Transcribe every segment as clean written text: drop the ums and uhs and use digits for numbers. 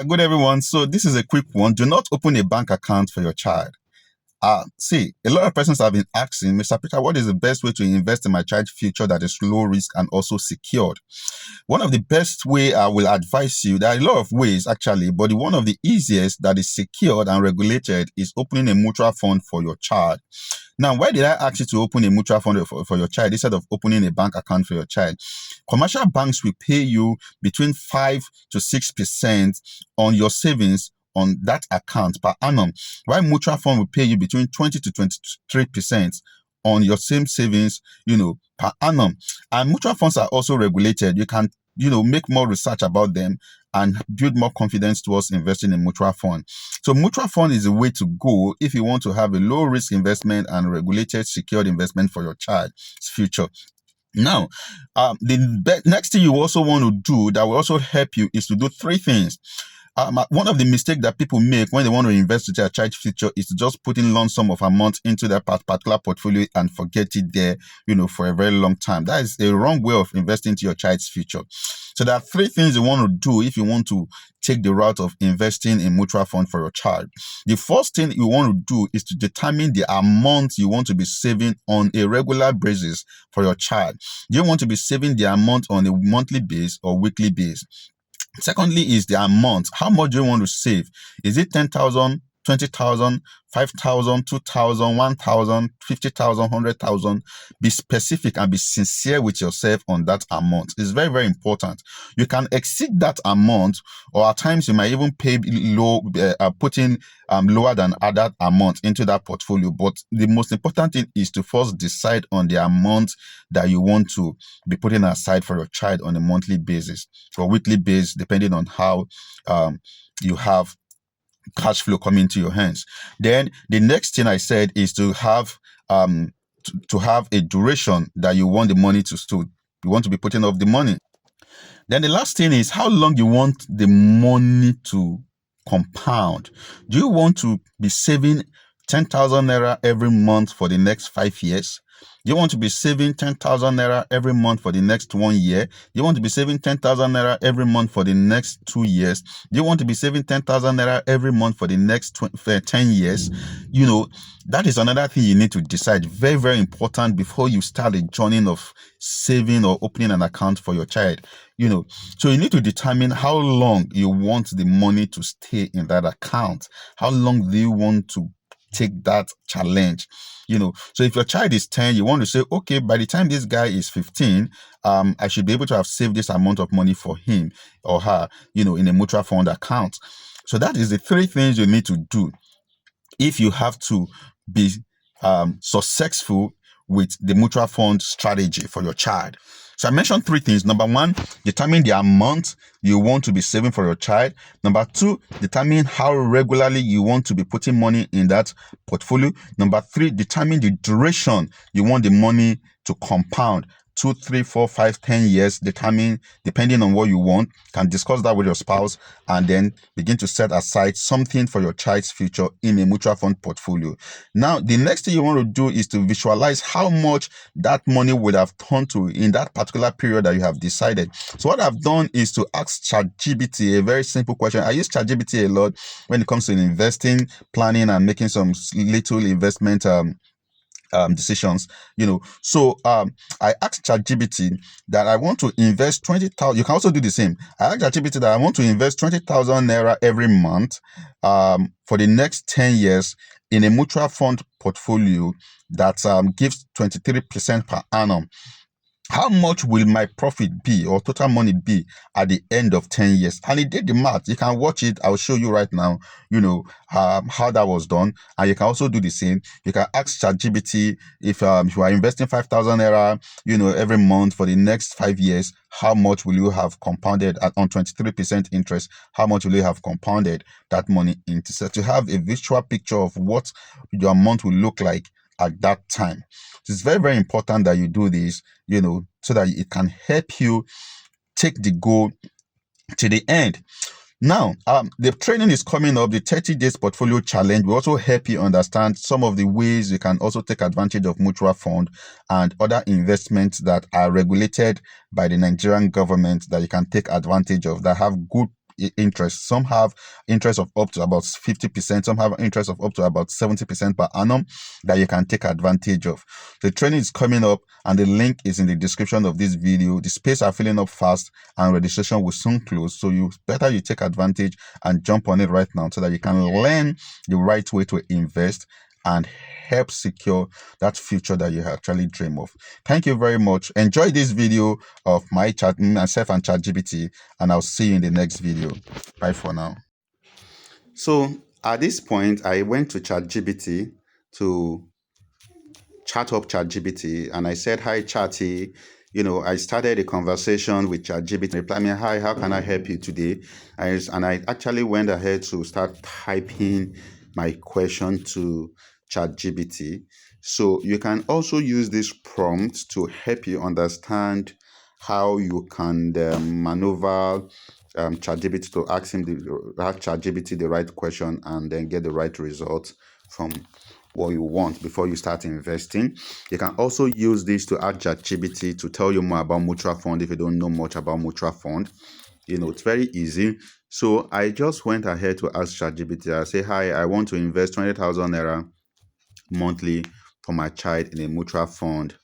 Good everyone. So this is a quick one. Do not open a bank account for your child. See, a lot of persons have been asking, Mr. Peter, what is the best way to invest in my child's future that is low risk and also secured? One of the best way I will advise you, there are a lot of ways actually, but one of the easiest that is secured and regulated is opening a mutual fund for your child. Now, why did I ask you to open a mutual fund for your child instead of opening a bank account for your child? Commercial banks will pay you between 5 to 6% on your savings on that account per annum, while mutual fund will pay you between 20 to 23% on your same savings, per annum. And mutual funds are also regulated. You can, make more research about them and build more confidence towards investing in mutual fund. So mutual fund is a way to go if you want to have a low risk investment and regulated secured investment for your child's future. Now, the next thing you also want to do that will also help you is to do three things. One of the mistakes that people make when they want to invest in their child's future is to just put in lump sum of amount into that particular portfolio and forget it there, for a very long time. That is a wrong way of investing into your child's future. So there are three things you want to do if you want to take the route of investing in mutual fund for your child. The first thing you want to do is to determine the amount you want to be saving on a regular basis for your child. Do you want to be saving the amount on a monthly base or weekly base? Secondly is the amount. How much do you want to save? Is it 10,000, 20,000, 5,000, 2,000, 1,000, 50,000, 100,000? Be specific and be sincere with yourself on that amount. It's very, very important. You can exceed that amount, or at times you might even pay putting lower than other amount into that portfolio. But the most important thing is to first decide on the amount that you want to be putting aside for your child on a monthly basis or weekly basis, depending on how you have cash flow coming to your hands. Then the next thing I said is to have to have a duration that you want the money to you want to be putting off the money. Then the last thing is how long you want the money to compound. Do you want to be saving 10,000 naira every month for the next 5 years? Do you want to be saving 10,000 naira every month for the next 1 year? Do you want to be saving 10,000 naira every month for the next 2 years? Do you want to be saving 10,000 naira every month for the next 10 years? That is another thing you need to decide. Very, very important before you start a journey of saving or opening an account for your child. So you need to determine how long you want the money to stay in that account. How long do you want to take that challenge? So if your child is 10, you want to say, okay, by the time this guy is 15, I should be able to have saved this amount of money for him or her, in a mutual fund account. So that is the three things you need to do if you have to be successful with the mutual fund strategy for your child. So I mentioned three things. Number one, determine the amount you want to be saving for your child. Number two, determine how regularly you want to be putting money in that portfolio. Number three, determine the duration you want the money to compound. 2, 3, 4, 5, 10 years, depending on what you want. Can discuss that with your spouse and then begin to set aside something for your child's future in a mutual fund portfolio. Now, the next thing you want to do is to visualize how much that money would have turned to in that particular period that you have decided. So what I've done is to ask ChatGPT a very simple question. I use ChatGPT a lot when it comes to investing, planning, and making some little investment decisions. So I asked ChatGPT that I want to invest 20,000. You can also do the same. I asked ChatGPT that I want to invest 20,000 naira every month for the next 10 years in a mutual fund portfolio that gives 23% per annum. How much will my profit be or total money be at the end of 10 years? And he did the math. You can watch it. I'll show you right now, how that was done. And you can also do the same. You can ask ChatGPT if you are investing 5,000 naira, every month for the next 5 years, how much will you have compounded on 23% interest? How much will you have compounded that money into? So to have a visual picture of what your amount will look like at that time. It's very, very important that you do this, so that it can help you take the goal to the end. Now, the training is coming up, the 30 days portfolio challenge will also help you understand some of the ways you can also take advantage of mutual fund and other investments that are regulated by the Nigerian government that you can take advantage of, that have good interest. Some have interest of up to about 50%. Some have interest of up to about 70% per annum that you can take advantage of. The training is coming up and the link is in the description of this video. The space are filling up fast and registration will soon close. So you take advantage and jump on it right now so that you can learn the right way to invest and help secure that future that you actually dream of. Thank you very much. Enjoy this video of myself and ChatGPT, and I'll see you in the next video. Bye for now. So at this point, I went to ChatGPT to chat up ChatGPT, and I said, "Hi, Chatty." I started a conversation with ChatGPT. Reply me, "Hi, how can I help you today?" And I actually went ahead to start typing my question to ChatGPT. So you can also use this prompt to help you understand how you can maneuver ChatGPT to ask ChatGPT the right question and then get the right result from what you want before you start investing. You can also use this to ask ChatGPT to tell you more about mutual fund if you don't know much about mutual fund. It's very easy. So I just went ahead to ask ChatGPT. I say, "Hi, I want to invest 20,000 naira monthly for my child in a mutual fund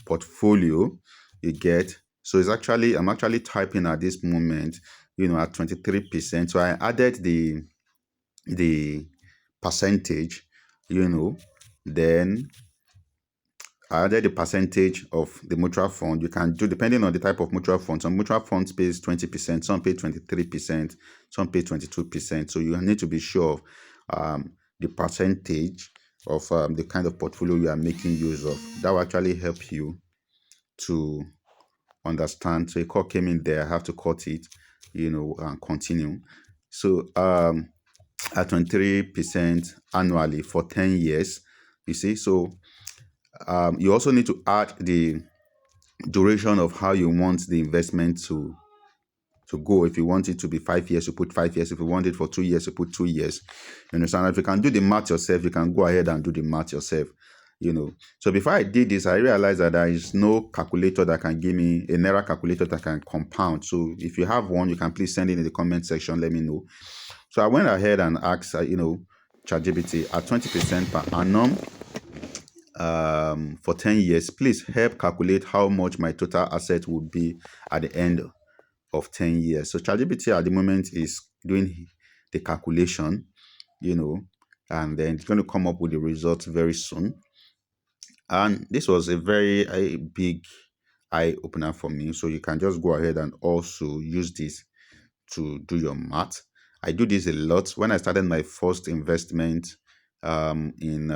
portfolio." You get. So I'm actually typing at this moment, at 23%. So I added the percentage, then I added the percentage of the mutual fund. You can do, depending on the type of mutual fund. Some mutual funds pays 20%, some pay 23%, some pay 22%. So you need to be sure of the percentage of the kind of portfolio you are making use of. That will actually help you to understand. So a call came in there, I have to cut it, and continue. So at 23% annually for 10 years, you see. So you also need to add the duration of how you want the investment to go. If you want it to be 5 years, you put 5 years. If you want it for 2 years, you put 2 years. You understand? If you can do the math yourself, you can go ahead and do the math yourself. So before I did this, I realized that there is no calculator that can give me a Naira calculator that can compound. So if you have one, you can please send it in the comment section. Let me know. So I went ahead and asked, ChatGPT at 20% per annum for 10 years, please help calculate how much my total asset would be at the end of 10 years. So ChatGPT at the moment is doing the calculation, and then it's going to come up with the results very soon. And this was a very big eye opener for me. So you can just go ahead and also use this to do your math. I do this a lot. When I started my first investment in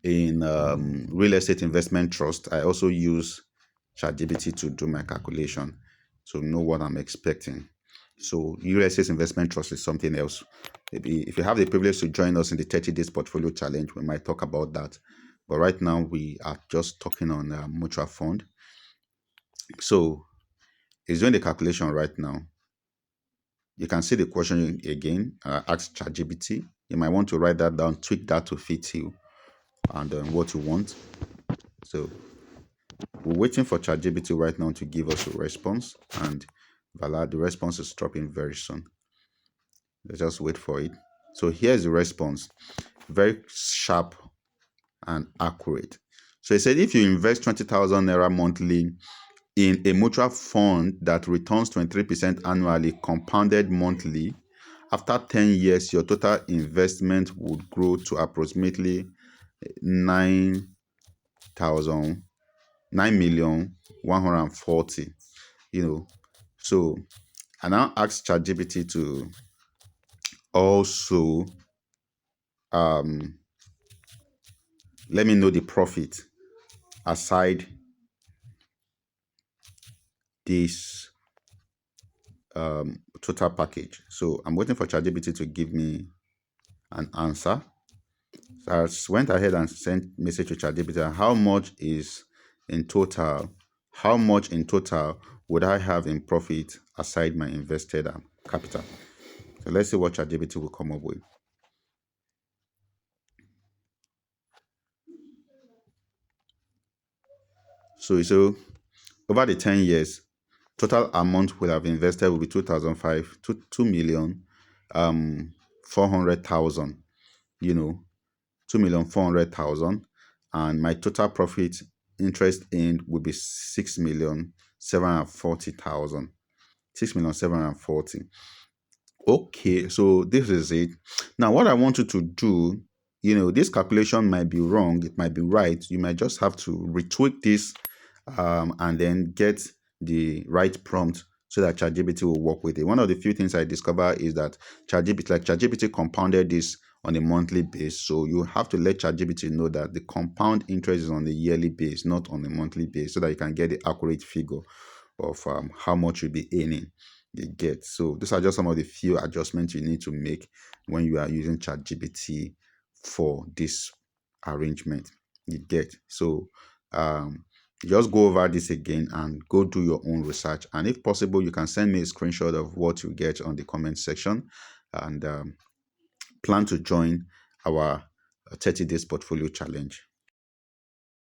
real estate investment trust, I also use ChatGPT to do my calculation to know what I'm expecting. So real estate investment trust is something else. Maybe if you have the privilege to join us in the 30 days portfolio challenge, we might talk about that. But right now we are just talking on mutual fund. So it's doing the calculation right now. You can see the question again. Ask ChatGPT. You might want to write that down, tweak that to fit you and what you want. So we're waiting for ChatGPT right now to give us a response, and voila, the response is dropping very soon. Let's just wait for it. So here's the response. Very sharp and accurate. So it said if you invest 20,000 naira monthly in a mutual fund that returns 23% annually compounded monthly, after 10 years, your total investment would grow to approximately 9,140,000. So I now asked ChatGPT to also let me know the profit aside this total package. So I'm waiting for ChatGPT to give me an answer. So I went ahead and sent message to ChatGPT. How much in total would I have in profit aside my invested capital? So let's see what ChatGPT will come up with. So over the 10 years, Total amount we'll have invested will be 2,005 to 2,400,000. 2,400,000, and my total profit interest earned will be 6,740,000. 6,740. Okay, so this is it. Now, what I want you to do, this calculation might be wrong, it might be right. You might just have to retweak this and then get the right prompt so that ChatGPT will work with it. One of the few things I discovered is that ChatGPT compounded this on a monthly base. So you have to let ChatGPT know that the compound interest is on the yearly base, not on the monthly base, so that you can get the accurate figure of how much you'll be earning. You get. So these are just some of the few adjustments you need to make when you are using ChatGPT for this arrangement. You get. So just go over this again and go do your own research. And if possible, you can send me a screenshot of what you get on the comment section, and plan to join our 30 days portfolio challenge.